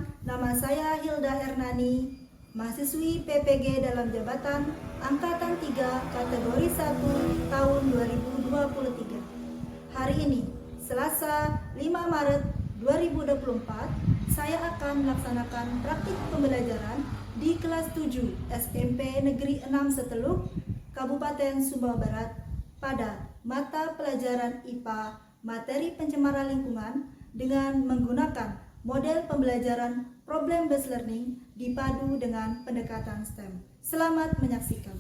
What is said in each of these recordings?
Perkenalkan, nama saya Hilda Hernani, mahasiswi PPG dalam jabatan Angkatan 3 kategori 1 tahun 2023. Hari ini, Selasa 5 Maret 2024, saya akan melaksanakan praktik pembelajaran di kelas 7 SMP Negeri 6 Seteluk, Kabupaten Sumbawa Barat pada mata pelajaran IPA materi pencemaran lingkungan dengan menggunakan model pembelajaran problem-based learning dipadu dengan pendekatan STEM. Selamat menyaksikan.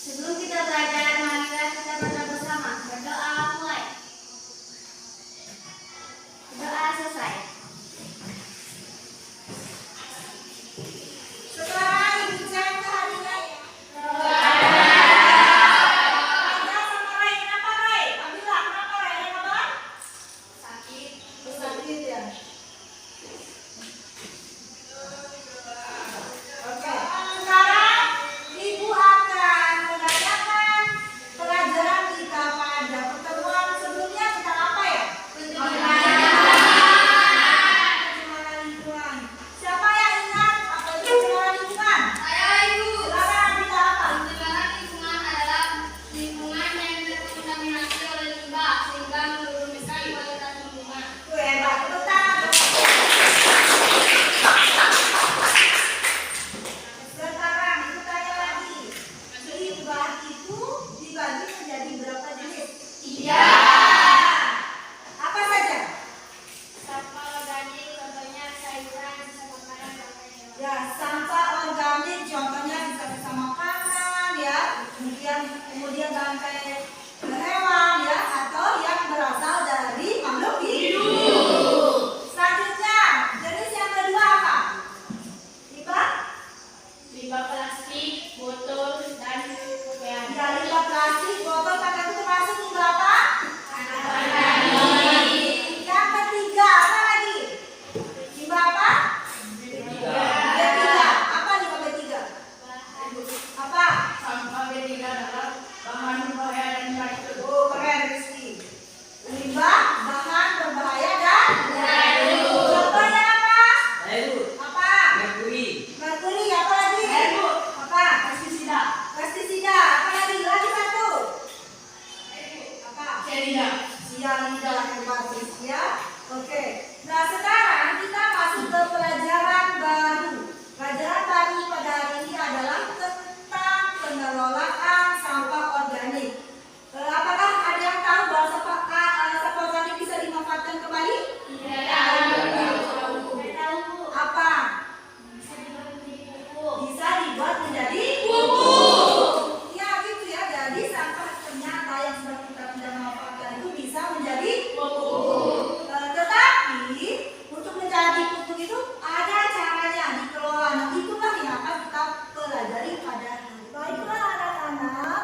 Sebelum kita belajar, marilah kita berdoa bersama. Berdoa mulai. Doa selesai. Sekarang ibu cek kehadiran. Ada sama Ray, kenapa Ray? Abdillah, kenapa Ray? Ada kabar? Sakit. Sakit ya? Oke. Sekarang ibu akan mengajarkan pelajaran kita pada pertemuan sebelumnya tentang apa ya? Pencemaran lingkungan. Siapa yang ingat apa itu pencemaran lingkungan? Saya Ibu. Silakan kita apa? Pencemaran lingkungan adalah lingkungan yang terkontaminasi oleh limbah sehingga menurunkan kualitas lingkungan. Tuh hebat, tepuk tangan. Sekarang itu tanya lagi. Limbah itu dibagi menjadi berapa jenis? Iya. Apa saja? Sampah organik, contohnya sayuran, sisa makanan, bangkai hewan. Ya, sampah organik contohnya bisa makanan ya, kemudian bangkai hewan ya, atau yang berasal dari makhluk hidup. Selanjutnya, jenis yang kedua apa? Limbah? Limbah plastik, botol, dan pakaian. Ya, limbah plastik, botol, pakai itu termasuk limbah apa? Yang ketiga, apa lagi? Limbah apa? B3. Apa limbah B3? Apa? Sampah B3 adalah bahan berbahaya dan baik. Oh, keren Rizky. Limbah, bahan berbahaya dan contohnya apa? Apa? Merkuri, apa lagi? Apa? Pestisida. Pestisida, apa lagi? Lagi satu. Apa? Cyanida. Sianida, hebat Rizky ya. Oke. Nah, sekarang kita masuk ke pelajaran baru. Pelajaran baru pada hari ini adalah tentang pengelolaan sampah organik. Apakah ada yang tahu bahwa sampah organik bisa dimanfaatkan kembali? Apa? Bisa dibuat menjadi pupuk. Ya gitu ya. Jadi sampah ternyata yang sudah kita tidak manfaatkan itu bisa menjadi pupuk. Tetapi untuk menjadi pupuk itu ada caranya dikelola. Nah, itulah yang akan kita pelajari pada hari ini. Baiklah anak-anak,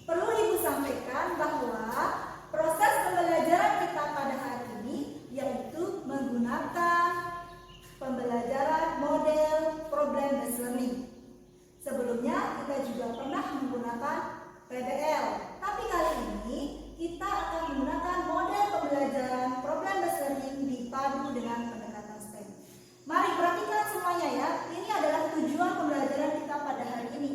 perlu ibu sampaikan bahwa proses pembelajaran kita pada hari ini yaitu menggunakan pembelajaran model problem-based learning. Sebelumnya kita juga pernah menggunakan PBL, tapi kali ini kita akan menggunakan model pembelajaran problem-based learning dipadu dengan pendekatan STEM. Mari perhatikan semuanya ya. Ini adalah tujuan pembelajaran kita pada hari ini,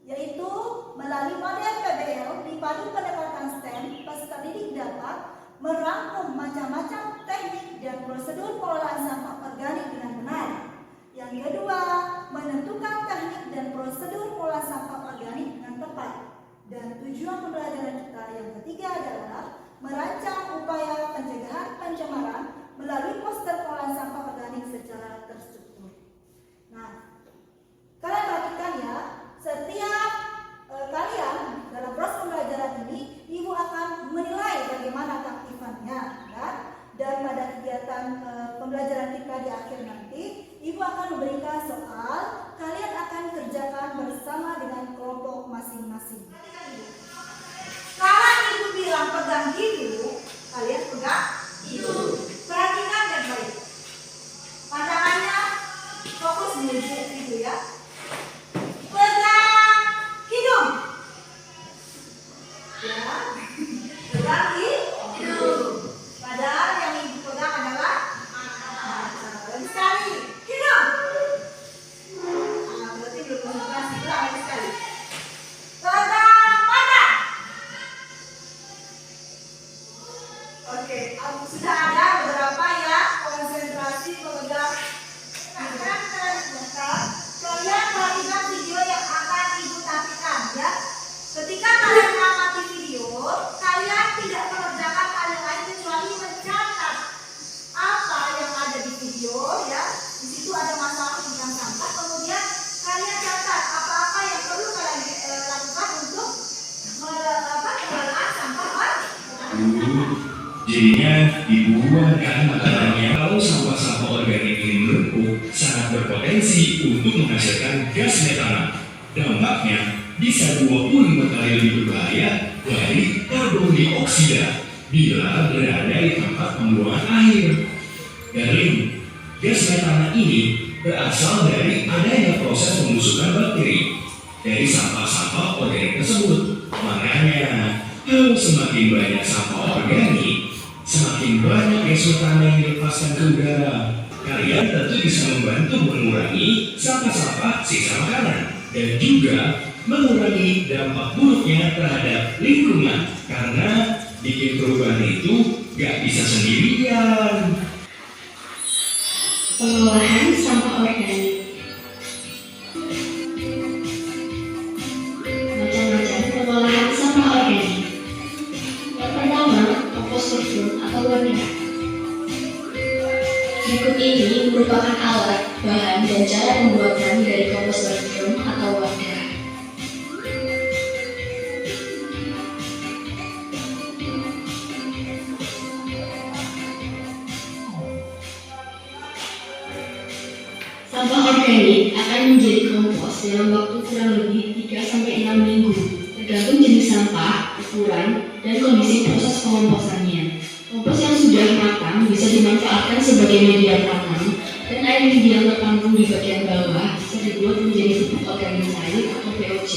yaitu melalui model PBL dipadu pendekatan STEM, peserta didik dapat merangkum macam-macam teknik dan prosedur pengelolaan sampah organik dengan benar. Yang kedua, menentukan teknik dan prosedur pengelolaan sampah organik dengan tepat. Dan tujuan pembelajaran kita yang ketiga adalah merancang upaya pencegahan pencemaran melalui poster pengelolaan sampah organik secara terstruktur. Nah, kalian perhatikan ya, setiap kalian dalam proses pembelajaran ini, ibu akan menilai bagaimana keaktifannya, kan? Dan pada kegiatan pembelajaran kita di akhir nanti, ibu akan memberikan soal, kalian akan kerjakan bersama dengan Jadinya dibuang kan makanannya. Kalau sampah-sampah organik ini menumpuk, sangat berpotensi untuk menghasilkan gas metana. Dampaknya bisa 25 kali lebih berbahaya dari karbon dioksida bila berada di tempat pembuangan akhir. Dan gas metana ini berasal dari adanya proses pembusukan bakteri dari sampah-sampah organik tersebut. Makanya, kalau semakin banyak sampah organik, semakin banyak gas metana yang dilepaskan ke udara. Kalian tentu bisa membantu mengurangi sampah-sampah sisa makanan dan juga mengurangi dampak buruknya terhadap lingkungan, karena bikin perubahan itu gak bisa sendirian. Pengolahan sampah organik. Macam-macam pengolahan sampah organik. Yang pertama, kompostorium atau wadah. Berikut ini merupakan alat, bahan, dan cara pembuatan dari kompostorium atau wadah. Sampah organik akan menjadi kompos dalam waktu kurang lebih 3-6 minggu, tergantung jenis sampah, ukuran, dan kondisi proses pengomposannya. Kompos yang sudah matang bisa dimanfaatkan sebagai media tanam, dan air yang tertampung di bagian bawah bisa dibuat menjadi pupuk organik cair atau POC.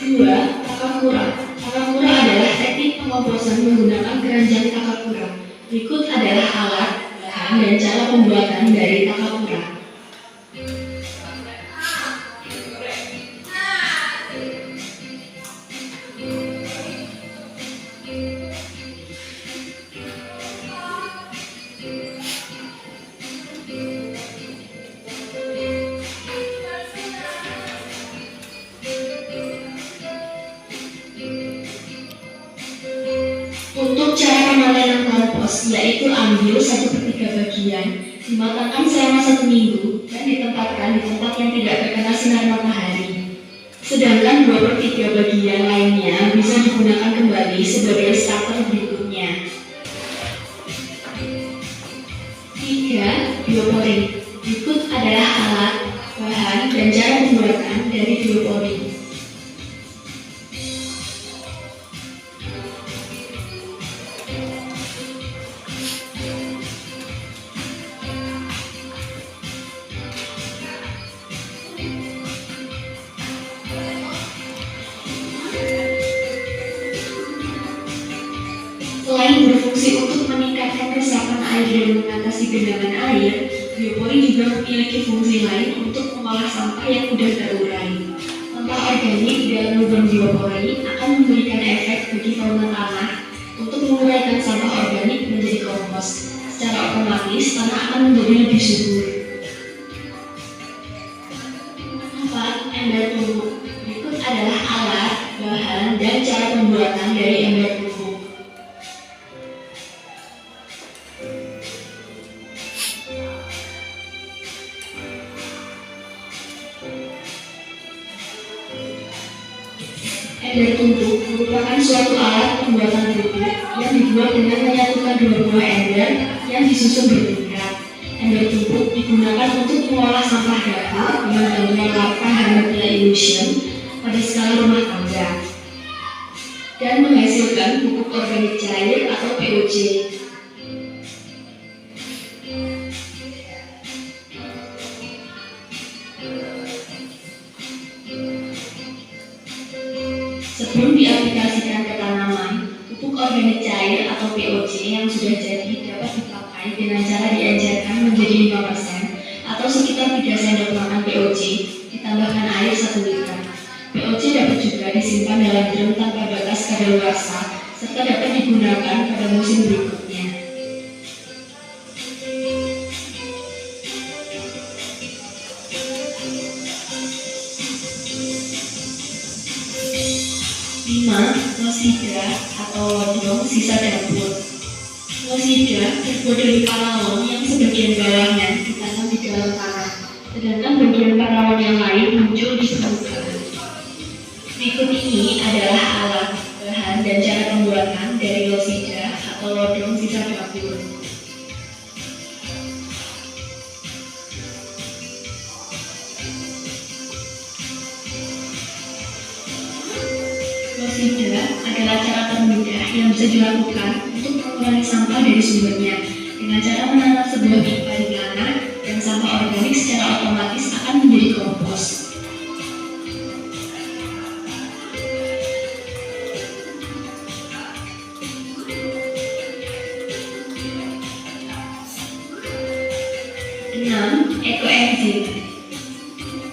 2. Takakura. Takakura adalah teknik pengomposan menggunakan keranjang takakura. Berikut adalah alat, bahan, dan cara pembuatan dari takakura. Untuk cara pemanenan kompos, yaitu ambil 1/3 bagian, dimatangkan selama 1 minggu, dan ditempatkan di tempat yang tidak terkena sinar matahari. Sedangkan 2/3 bagian lainnya bisa digunakan kembali sebagai starter berikutnya. 3. Bioporing. Berikut adalah alat, bahan, dan cara pembuatan dari bioporing. Selain berfungsi untuk meningkatkan resapan air dan mengatasi genangan air, bioporing juga memiliki fungsi lain untuk mengolah sampah yang mudah terurai. Sampah organik di dalam lubang bioporing akan memberikan efek bagi fauna tanah untuk menguraikan sampah organik menjadi kompos. Secara otomatis, tanah akan menjadi lebih subur. 4. Ember tumbuk. Berikut adalah alat, bahan, dan cara pembuatan dari ember tumbuk. Ember tumbuk merupakan suatu alat pembuatan pupuk yang dibuat dengan menyatukan 2 buah ember yang disusun bertingkat. Ember tumbuk digunakan untuk mengolah sampah dapur dengan bantuan larva Haemophila illusion pada skala rumah tangga dan menghasilkan pupuk organik cair atau POC. Sebelum diaplikasikan ke tanaman, pupuk organik cair atau POC yang sudah jadi dapat dipakai dengan cara diencerkan menjadi 5% atau sekitar 3 sendok makan POC ditambahkan air 1 liter. POC dapat juga disimpan dalam drum tanpa batas kadaluarsa serta dapat digunakan pada musim berikutnya. Losidra atau lodong sisa dapur. Losidra terbuat dari paralon yang sebagian bawahnya ditanam di dalam tanah, sedangkan bagian paralon yang lain muncul di permukaan. Berikut ini adalah alat, bahan, dan cara pembuatan Ekosida adalah cara termudah yang bisa dilakukan untuk mengurangi sampah dari sumbernya dengan cara menanam sebuah pipa di tanah dan sampah organik secara otomatis akan menjadi kompos. Ekoenzim.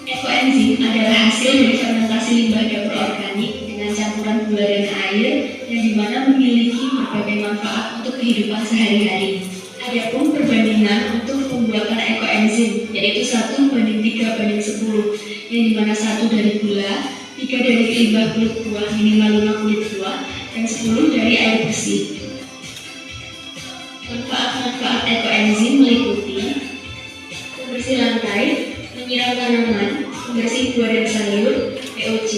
Ekoenzim adalah hasil dari fermentasi limbah dapur organik dengan campuran gula dan air yang dimana memiliki berbagai manfaat untuk kehidupan sehari-hari. Adapun perbandingan untuk pembuatan ekoenzim yaitu 1:3:10 yang dimana 1 dari gula, 3 dari limbah kulit buah minimal 5 kulit buah, dan 10 dari air bersih. Manfaat-manfaat ekoenzim meliputi pembersih lantai, menyiram tanaman, pembersih buah dan sayur, POC,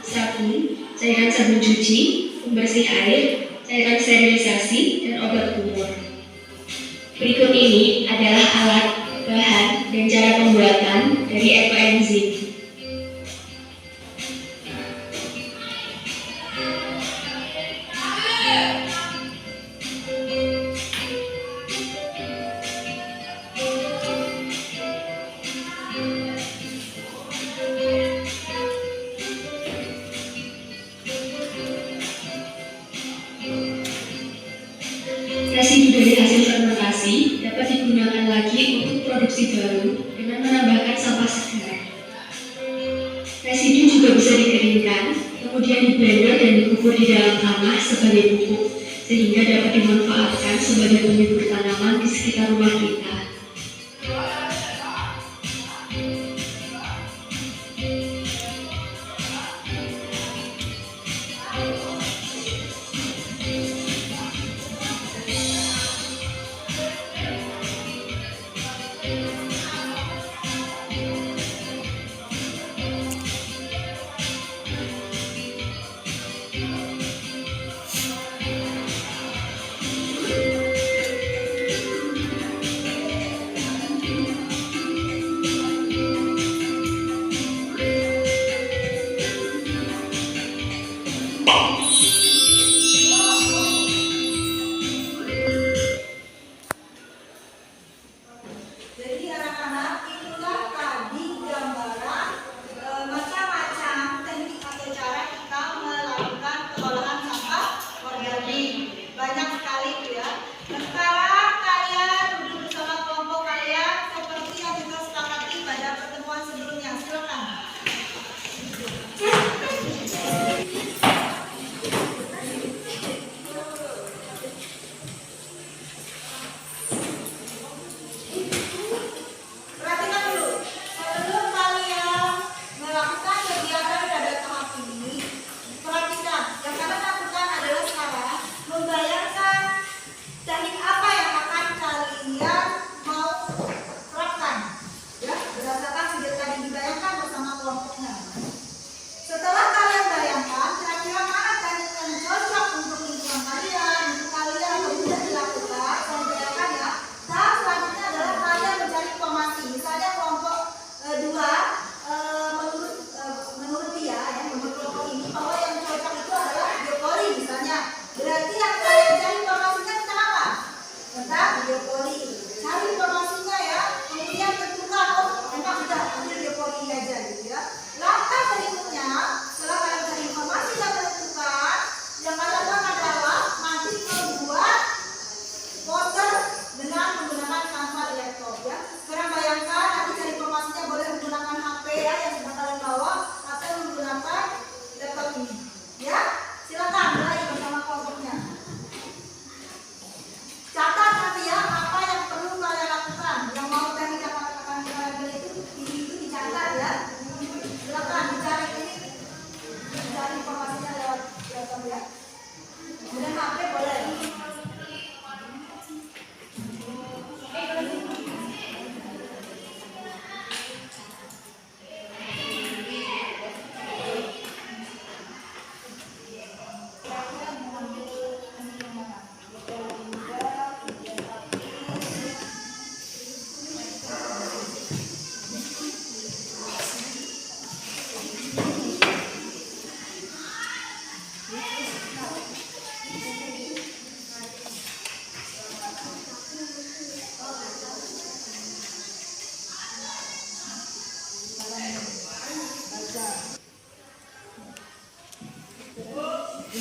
sabun, cairan sabun cuci, pembersih air, cairan sterilisasi, dan obat kumur. Berikut ini adalah alat, bahan, dan cara pembuatan dari ekoenzim. Residu dari hasil fermentasi dapat digunakan lagi untuk produksi baru dengan menambahkan sampah segar. Residu juga bisa dikeringkan, kemudian diblender dan dikubur di dalam tanah sebagai pupuk, sehingga dapat dimanfaatkan sebagai penyubur tanaman di sekitar rumah kita.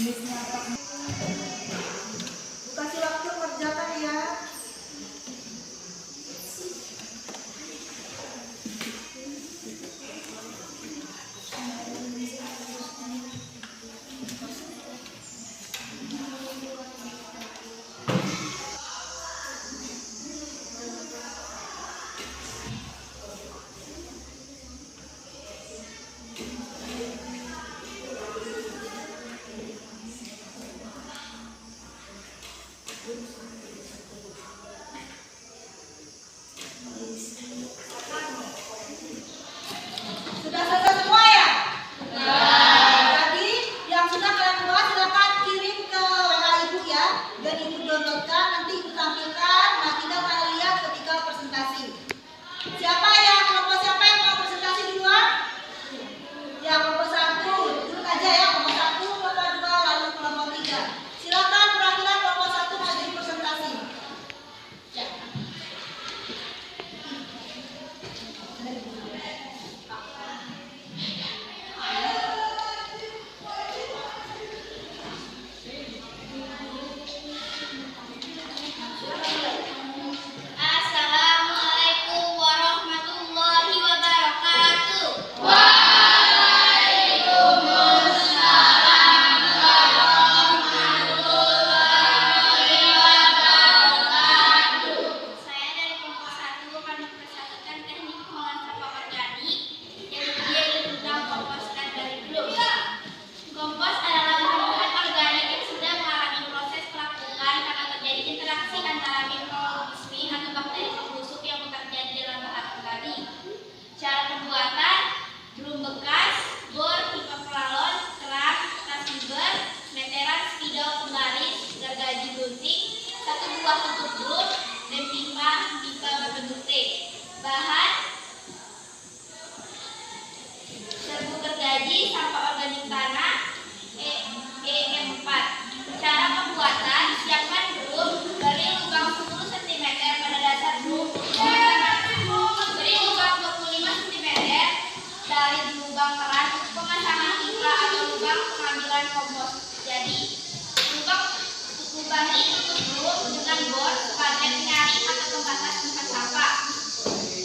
jenisnya apa? Kasih waktu kerjakan ya. Sudah selesai semua ya? Jadi yang sudah kalian buat silakan kirim ke WA ibu ya. Dan ibu downloadkan, nanti ibu tampilkan. Nah, tinggal kalian lihat ketika presentasi. Siapa yang mau presentasi duluan? Ya, kelompok 1. Duduk aja ya, kelompok 1, kelompok 2, lalu kelompok 3. Silakan perwakilan kelompok 1 maju presentasi. Ya. Assalamualaikum warahmatullahi wabarakatuh. Saya dari kelompok 1 akan mempresentasikan teknik pengolahan sampah organik yang terdiri tentang kompos dan dari grup. Kompos adalah bahan organik yang sudah mengalami proses perakukan karena terjadi interaksi antara mikroorganisme atau bakteri pembusuk yang bekerja di dalam bahan organik. Cara pembuatan: drum bekas, bor, pipa pelalon, keran, tas fiber, meteran, spidol penggaris, gergaji gunting, 1 buah tutup drum, dan pipa berbentuk T. Bahan: serbuk gergaji, sampah organik tanah, EM4. Cara pembuatan: siapkan drum, beri lubang 10 cm pada dasar drum, beri lubang 25 cm dari lubang keran untuk pemasangan pipa atau lubang pengambilan kompos. Jadi, lubangi tutup drum dengan bor sebagai penyaring atau pembatas tempat sampah.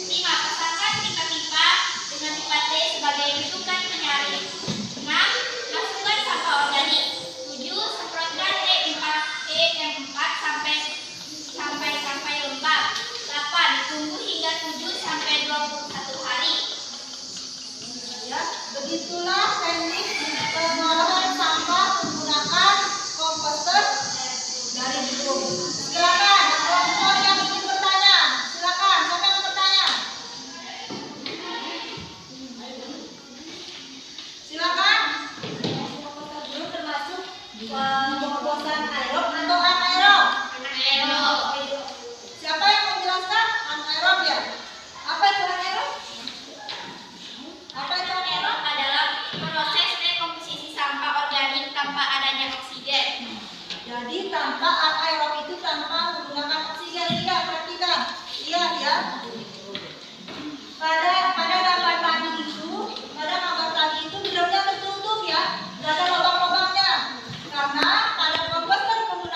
5. Pasangkan pipa-pipa dengan pipa T sebagai rujukan penyaring. 6. Masukkan sampah organik. 7. Semprotkan EM4 sampai lembab. 8. Tunggu hingga 7 sampai 21 hari. Ya, begitulah teknik pengolahan sampah menggunakan komposter dari drum. Silakan, kelompok yang ingin bertanya. Silakan, siapa yang mau bertanya? Silakan. Drum termasuk pengomposan aerob atau anaerob? Anaerob. Siapa yang menjelaskan anaerob ya? Apa itu anaerob? Apa itu anaerob? Anaerob adalah proses dekomposisi sampah organik tanpa adanya oksigen. Jadi tanpa anaerob itu tanpa menggunakan oksigen. Iya, perhatikan. Iya ya. Pada gambar tadi itu drumnya tertutup ya, nggak ada lubang-lubangnya. Karena pada komposter menggunakan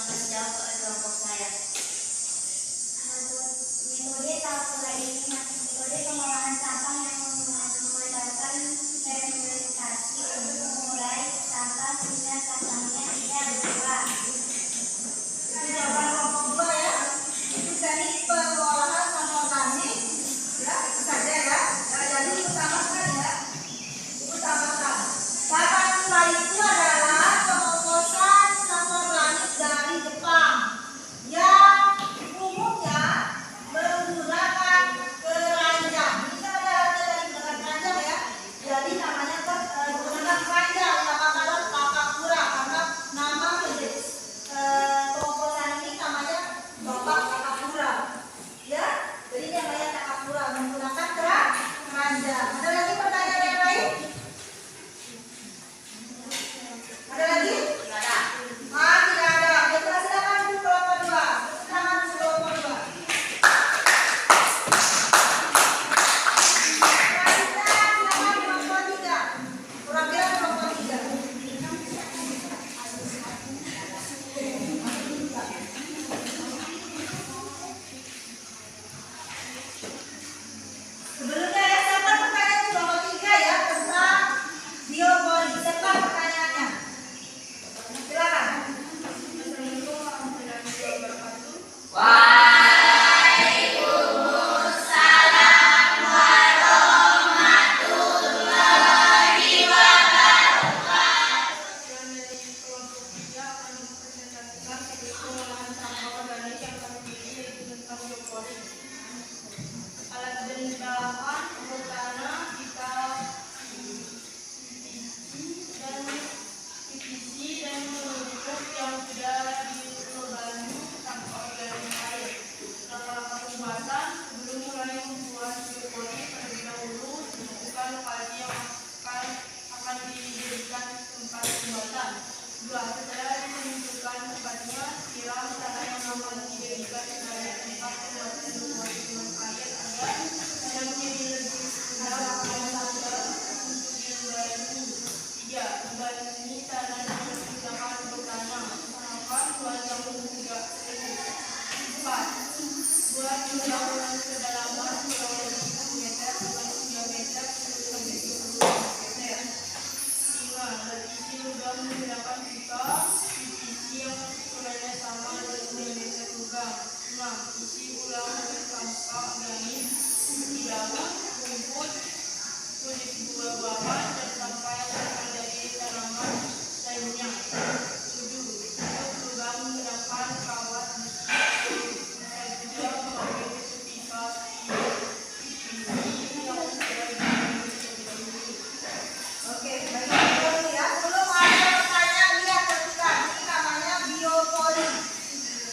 akan menjawab soal kelompok saya. Metode tahap mulai ini metode pengolahan sampah yang menggunakan fermentasi untuk mengurai sampah sehingga sampahnya tidak berubah. Itu jawaban kelompok 2 ya. Itu teknik pengolahan sampah organik. Ya, itu saja ya. Jadi itu tambahkan ya. Itu tambahkan. Tahap kedua itu adalah pengomposan sampah organik dari Jepang yang umumnya menggunakan keranjang. Ini ada dari menggunakan keranjang ya. Jadi namanya menggunakan keranjang. Nama Takakura karena nama jenis pengomposan ini namanya Bapak Takakura. Ya, jadi dia namanya Takakura menggunakan keranjang. Ada lagi pertanyaan yang lain? Ada lagi? Tidak ada. Tidak ada. Baiklah, silakan Bu kelompok 2. Silakan Bu kelompok 2. Selanjutnya silakan kelompok 3. Perwakilan kelompok 3. Sebelumnya ya, siapa pertanyaan di kelompok 3 ya tentang biopoli. Siapa pertanyaannya? Silakan. Alat dan bahan pertama kita dan PVC dan pupuk yang sudah dibebani sampah organik air. Langkah-langkah pembuatan sebelum mulai membuat biopoli terlebih dahulu tentukan lokasi yang akan dijadikan tempat pembuatan. 2. Setelah ditentukan tempatnya, siram tanah yang akan dijadikan sebagai tempat pembuatan air agar tanah menjadi lebih mudah dan sabar untuk dibangun. 3. Membani tanah yang digunakan untuk tanam. Usahakan buat yang tidak terbukti. 4. Buat penyaluran kedalaman kurang lebih 1 meter dengan diameter 10 sampai 20 cm. 5. Berisi lubang menggunakan pipa PVC yang ukurannya sama dengan diameter lubang. 6. Isi ulang dengan sampah organik seperti daun, rumput, kulit buah-buahan, dan sampah yang berasal dari tanaman lainnya. 7. Tutup lubang menggunakan kawat besi. Bisa juga memakai pipa PVC yang sudah dibangun terlebih dahulu. Oke, baiklah dulu ya. Sebelum ada pertanyaan lihat tertulis. Ini namanya biopoli.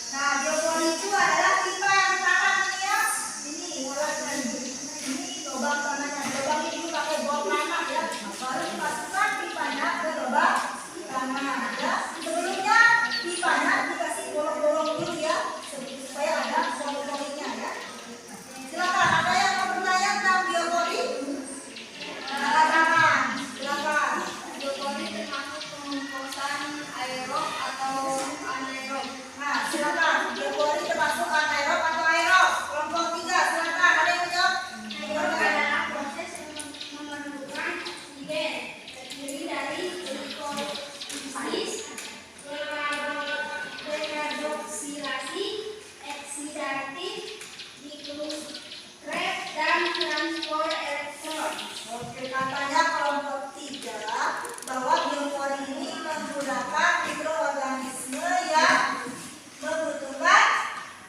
Nah, biopoli itu adalah pipa yang ditanam ini ya. Ini mulai dari ini lubang tanahnya. Lubang ini pakai bor tanah ya. Baru dimasukkan pipanya ke lubang tanah ya. Sebelumnya pipanya dikasih bolong-bolong dulu ya, supaya ada poli-polinya ya. Silakan, ada yang mau bertanya tentang biopoli? Silakan. Silakan. Biopoli termasuk pengomposan aerob atau anaerob. Nah, silakan. Biopoli termasuk anaerob atau aerob? Kelompok 3, silakan. Ada yang menjawab? Anaerob adalah proses memerlukan oksigen terdiri dari glikolis, dekarboksilasi, oksidatif, diklutrate, dan transport elektron. Oke, katanya kelompok 3 bahwa biopoli ini menggunakan mikroorganisme yang membutuhkan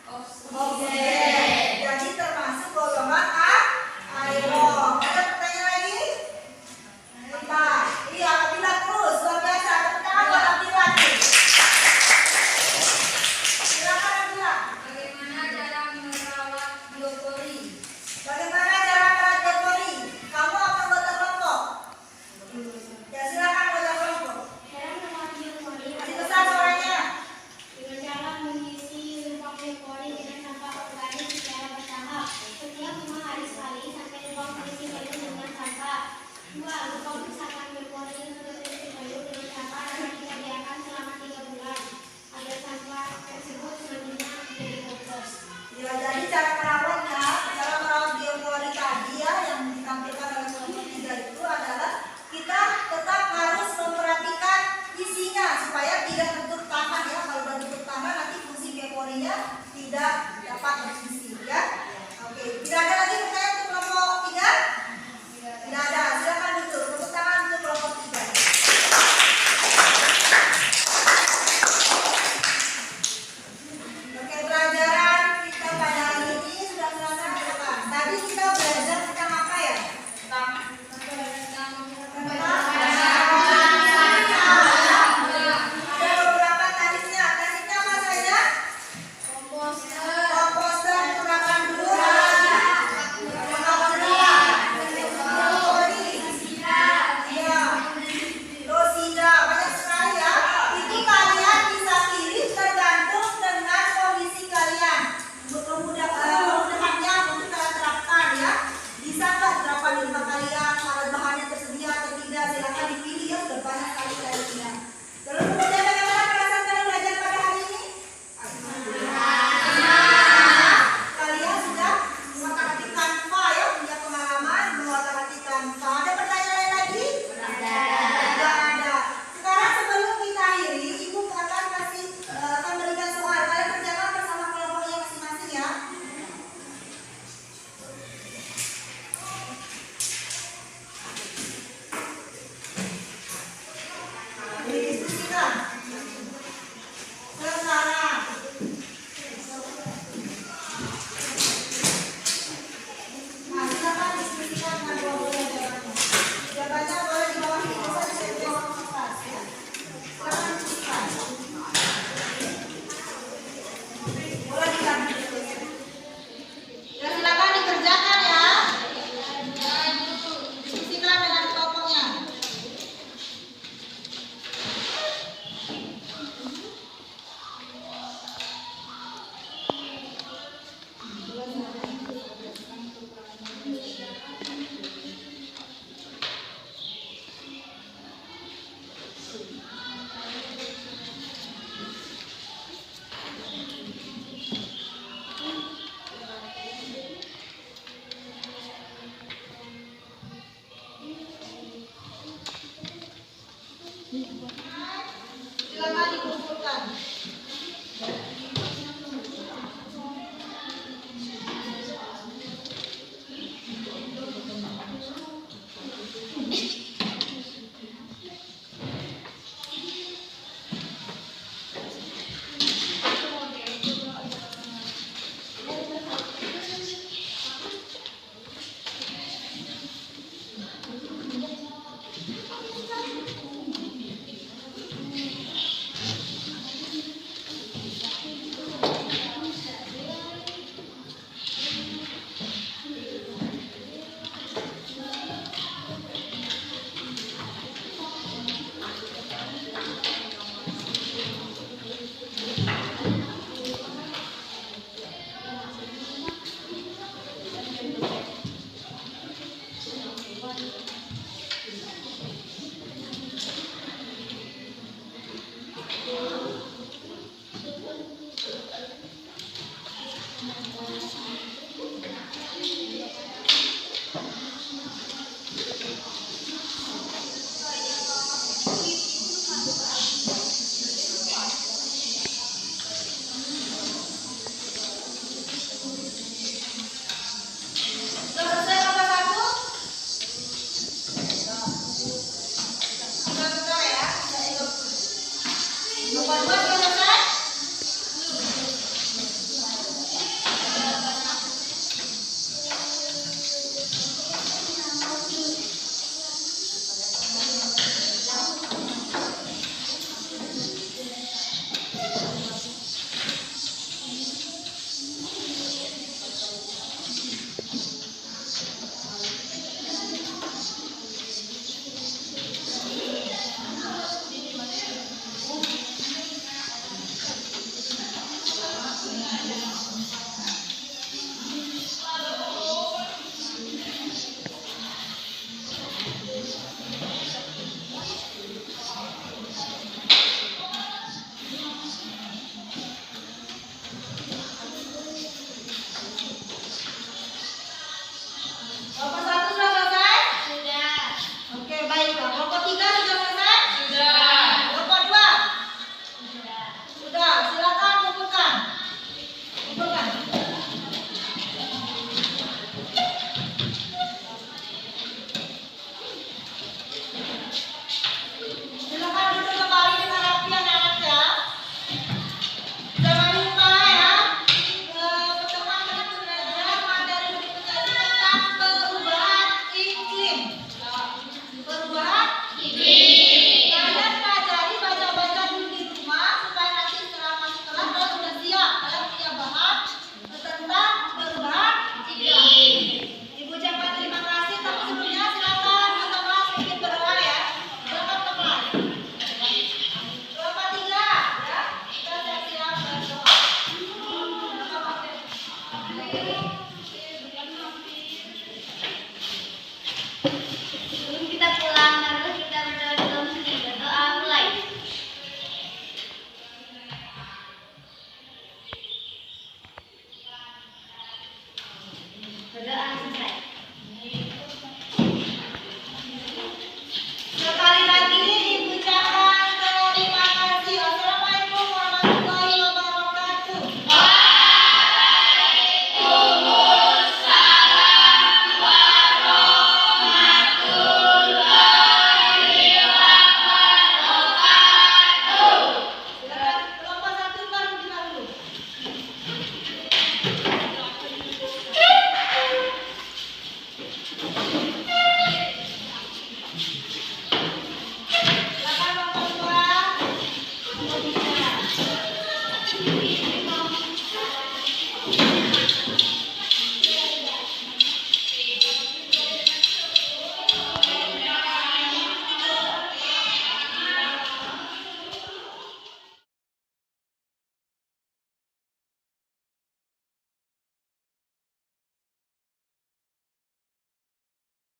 oksigen. Jadi termasuk golongan aerob. Ada pertanyaan lagi? Empat. Iya, Abdillah terus. Luar biasa. Tepuk tangan buat Abdillah. Silakan Abdillah. Bagaimana cara merawat biopoli? Bagaimana cara merawat biopoli? Kamu apa anggota kelompok? Ya, silakan anggota kelompok. Cara merawat biopoli Masih besar suaranya. dengan cara mengisi lubang biopoli dengan sampah organik secara bertahap. Setiap 5 hari sekali sampai lubang terisi penuh dengan sampah. 2. Lubang misalkan